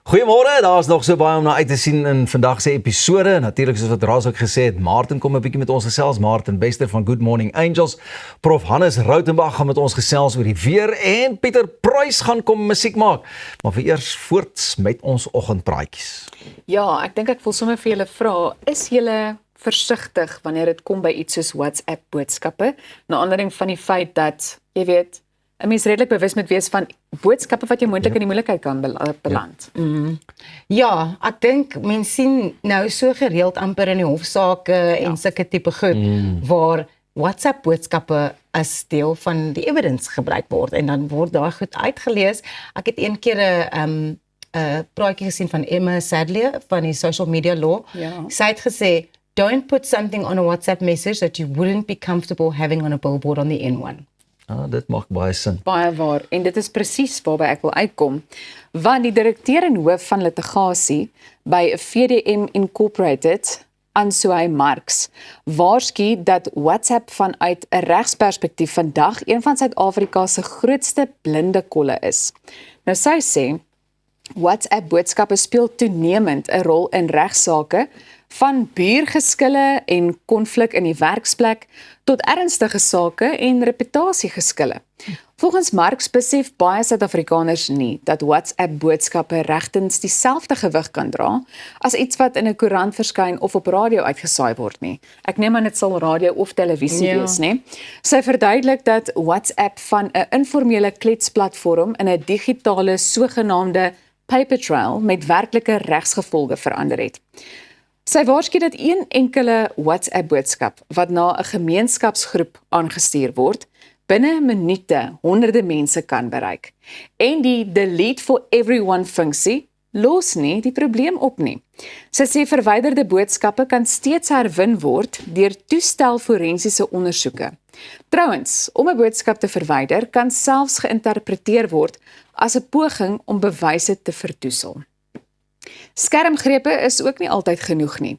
Goeiemôre, daar is nog so baie om na uit te sien in vandag se episode. Natuurlik soos wat Ras ook gesê het, Martin kom 'n bietjie met ons gesels. Martin Bester van Good Morning Angels. Prof Hannes Rautenbach gaan met ons gesels oor die weer en Pieter Preuss gaan kom musiek maak. Maar vir eers voorts met ons oggendpraatjies. Ja, ek dink ek wil sommer vir julle vra, is julle versigtig wanneer dit kom by iets soos WhatsApp boodskappe? Na aanleiding van die feit dat, jy weet, 'n mens redelik bewus moet wees van boodskappe wat jy moontlik in die moeilikheid kan beland. Ja, ek dink mense sien nou so gereeld amper in die hofsaake en sulke tipe goed waar WhatsApp boodskappe as deel van die evidence gebruik word en dan word daar goed uitgelees. Ek het een keer 'n praatjie gesien van Emma Sadler van die Social Media Law. Ja. Sy het gesê, don't put something on a WhatsApp message that you wouldn't be comfortable having on a billboard on the N1. Dit maak baie sin. Baie waar, en dit is presies waarby ek wil uitkom, want die direkteur en hoof van litigasie by VDM Incorporated, Ansoy Marks, waarsku dat WhatsApp vanuit 'n regsperspektief vandag een van Suid-Afrika se grootste blinde kolle is. Nou sy sê, WhatsApp boodskappe speel toenemend 'n rol in regsaake, van buurgeskille en konflik in die werksplek tot ernstige sake en reputasiegeskille. Volgens Marks besef baie Suid-Afrikaners nie dat WhatsApp boodskappe regtens dieselfde gewig kan dra as iets wat in 'n koerant verskyn of op radio uitgesaai word nie. Ek neem aan dit sal radio of televisie wees, nie? Sy verduidelik dat WhatsApp van 'n informele kletsplatform in 'n digitale sogenaamde paper trail met werklike regsgevolge verander het. Sy waarsku dat een enkele WhatsApp boodskap wat na 'n gemeenskapsgroep aangestuur word, binne minute honderde mense kan bereik. En die delete for everyone funksie los nie die probleem op nie. Sy sê verwyderde boodskappe kan steeds herwin word deur toestel forensiese ondersoeke. Trouwens, om 'n boodskap te verwyder kan selfs geïnterpreteer word as 'n poging om bewyse te verdoesel. Skermgrepe is ook nie altyd genoeg nie.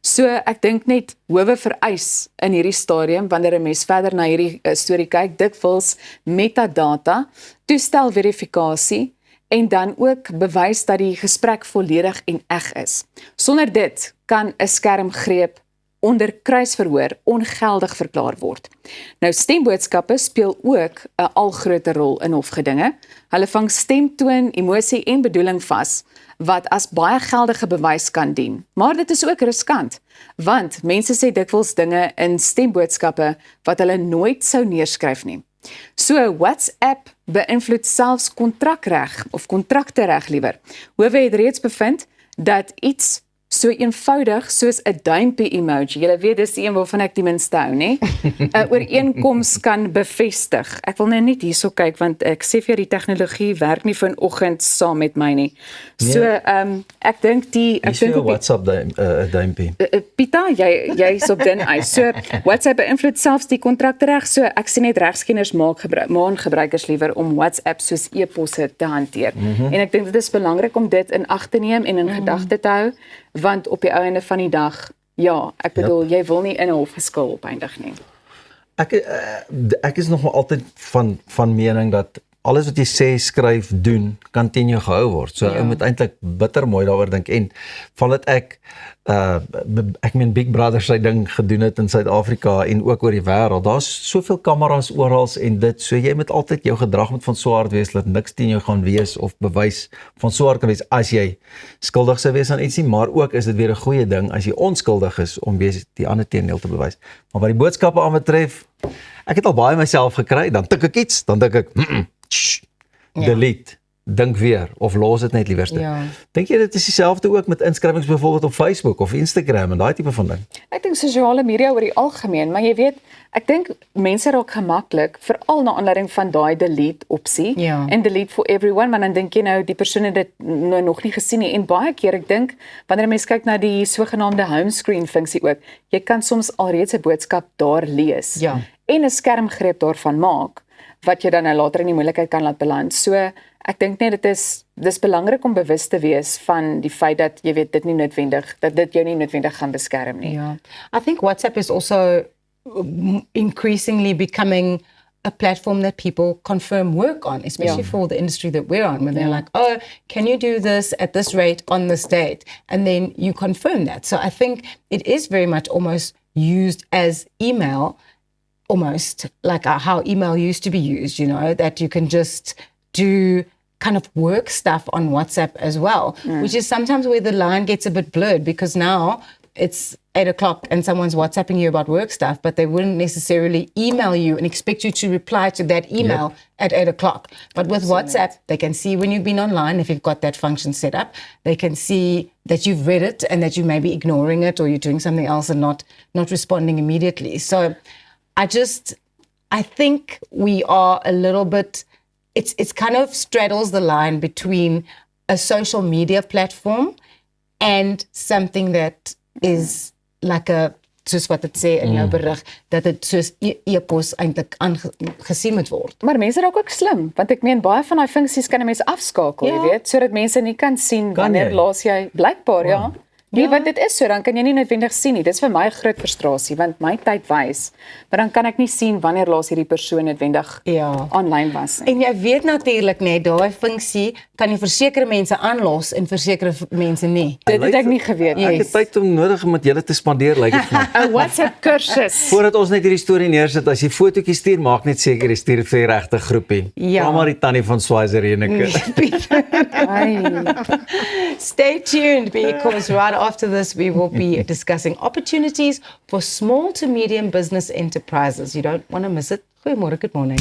So ek dink net howe vereis in hierdie stadium wanneer 'n mens verder na hierdie storie kyk, dikwels metadata, toestelverifikasie en dan ook bewys dat die gesprek volledig en eg is. Sonder dit kan 'n skermgreep onder kruisverhoor ongeldig verklaar word. Nou stemboodskappe speel ook 'n al groter rol in hofgedinge. Hulle vang stemtoon, emosie en bedoeling vas wat as baie geldige bewys kan dien. Maar dit is ook riskant, want mense sê dikwels dinge in stemboodskappe wat hulle nooit sou neerskryf nie. So WhatsApp beïnvloed selfs kontrakreg of kontraktereg liewer. Howe het reeds bevind dat iets so eenvoudig soos 'n duimpie emoji, julle weet dis die een waarvan ek die minste hou, nê? 'n ooreenkoms kan bevestig. Ek wil nou net hierso kyk want ek sê vir jou die tegnologie werk nie vanoggend saam met my nie. So ek dink ek dink op WhatsApp duimpie. Pieter, jy's op dun ys. So WhatsApp beïnvloed selfs die kontraktereg. So ek sien net regskenners maan gebruikers liewer om WhatsApp soos e-posse te hanteer. En ek dink dit is belangrik om dit in ag te neem en in gedagte te hou. Want op die einde van die dag, ja, ek bedoel, jy wil nie in 'n hof geskil opeindig nie. Ek is nog maar altyd van mening dat alles wat jy sê, skryf, doen, kan teen jou gehou word. So jy moet eintlik bitter mooi daaroor dink. En vandat ek meen Big Brother sy ding gedoen het in Suid-Afrika en ook oor die wêreld, daar's soveel kameras oral en dit, so jy moet altyd jou gedrag moet van so hard wees dat niks teen jou gaan wees of bewys van so hard kan wees as jy skuldig sou wees aan ietsie, maar ook is dit weer 'n goeie ding as jy onskuldig is om weer die ander teendeel te bewys. Maar wat die boodskappe aanbetref, ek het al baie myself gekry, dan tik ek iets, dan dink ek delete, dink weer, of los dit net liewerste. Dink jy dit is dieselfde ook met inskrywings byvoorbeeld op Facebook of Instagram en daai tipe van ding? Ek dink sosiale media oor die algemeen, maar jy weet, ek dink mense raak gemaklik, veral na aanleiding van daai delete opsie, en delete for everyone, maar dan dink jy nou, die persoon het dit nou nog nie gesien nie, en baie keer, ek dink, wanneer mens kyk na die sogenaamde homescreen funksie ook, jy kan soms alreeds 'n boodskap daar lees, en 'n skermgreep daarvan maak, wat jy dan nou later in die moeilikheid kan laat beland. So, ek dink net dis belangrik om bewus te wees van die feit dat jy weet dit jou nie noodwendig gaan beskerm nie. I think WhatsApp is also increasingly becoming a platform that people confirm work on, especially for the industry that we're on, when they're like, oh, can you do this at this rate on this date? And then you confirm that. So I think it is very much almost used as email, almost like how email used to be used, you know, that you can just do kind of work stuff on WhatsApp as well, which is sometimes where the line gets a bit blurred, because now it's 8 o'clock and someone's WhatsApping you about work stuff, but they wouldn't necessarily email you and expect you to reply to that email at 8 o'clock. But with WhatsApp, they can see when you've been online, if you've got that function set up, they can see that you've read it and that you may be ignoring it or you're doing something else and not responding immediately. So I think we are a little bit, it's kind of straddles the line between a social media platform and something that is like soos wat dit sê in jou berig, dat dit soos e-pos eintlik gesien moet word. Maar mense raak ook slim, want ek meen baie van daai funksies kan 'n mens afskakel, jy weet, sodat mense nie kan sien wanneer laas jy blykbaar, Nee, want dit is so, dan kan jy nie noodwendig sien nie. Dis vir my 'n groot frustrasie, want my tyd wys, maar dan kan ek nie sien wanneer laas hierdie persoon noodwendig aanlyn was nie. En jy weet natuurlik net, daai funksie kan jy vir sekere mense aanlos en vir sekere mense nie. Dit het ek nie geweet nie. Ek het tyd om nodig om met julle te spandeer, lyk dit vir my. 'n WhatsApp kursus. Voordat ons net hierdie storie neersit, as jy fotootjies stuur, maak net seker jy stuur vir die regte groepie. Vra maar die tannie van Swizer Reneke. Stay tuned, because right after this we will be discussing opportunities for small to medium business enterprises. You don't want to miss it. Goeiemôre, good morning.